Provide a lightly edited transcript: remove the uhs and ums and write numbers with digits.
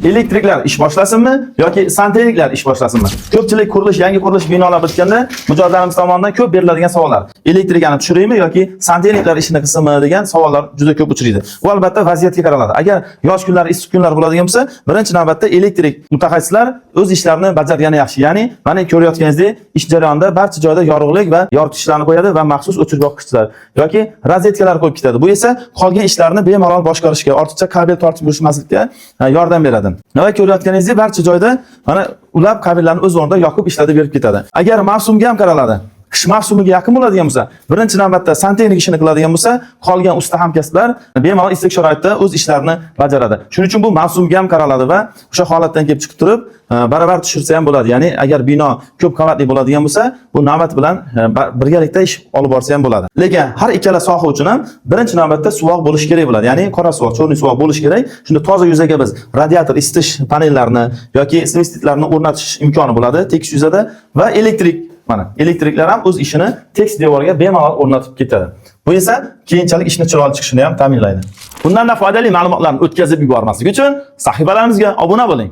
elektriklar ish boshlasinmi yoki santexniklar ish boshlasinmi? Ko'pchilik yangi qurilish binolar bitganda mijozlarimiz tomonidan ko'p beriladigan savollar. Elektrikani tushiraymi yoki santexniklar ishini qilsinmi degan savollar juda ko'p uchraydi. Bu albatta vaziyatga qaraladi. Agar yoz kunlari, issiq kunlar bo'ladigan bo'lsa, birinchi navbatda elektrik mutaxassislar o'z ishlarini bajargani yaxshi. Ya'ni mana ko'rayotganingizdek, ish jarayonida barcha joyda yorug'lik va yoritgichlarni qo'yadi va maxsus o'chirgichlar yoki rozetkalar qo'yib ketadi. Bu esa qolgan ishlarni bemalol boshqarishga, ortiqcha kabel tortib yurishmaslikka yordam beradi. Va ko'rayotganingizdek, barcha joyda mana ulab kabellarni o'z o'rnida yoqib ishlatib berib ketadi. Agar mavsumga ham qaraladi. Qish mavsumiga yaqin bo'ladigan bo'lsa, birinchi navbatda santexnik ishini qiladigan bo'lsa, qolgan usta hamkasblar bemalol issiq sharoitda o'z ishlarini bajaradi. Shuning uchun bu mavsumga ham qaraladi va o'sha holatdan kelib chiqib turib, baravar tushirsa ham bo'ladi. Ya'ni agar bino ko'p qavatli bo'ladigan bo'lsa, bu navbat bilan birgalikda ish olib borsa ham bo'ladi. Lekin har ikkala soha uchun ham birinchi navbatda suvoq bo'lish kerak bo'ladi. Ya'ni qora suvoq, cho'rni suvoq bo'lish kerak. Shunda toza yuzaga biz radiator isitish panellarini yoki svestitlarni o'rnatish imkoni bo'ladi tekis yuzada va elektrik mana elektriklar ham o'z ishini tekis devorga bemalol o'rnatib ketadi. Bu esa keyinchalik ishni chiroyli chiqishini ham ta'minlaydi. Bundan foydali ma'lumotlarni o'tkazib yubormaslik uchun sahifalarimizga obuna bo'ling.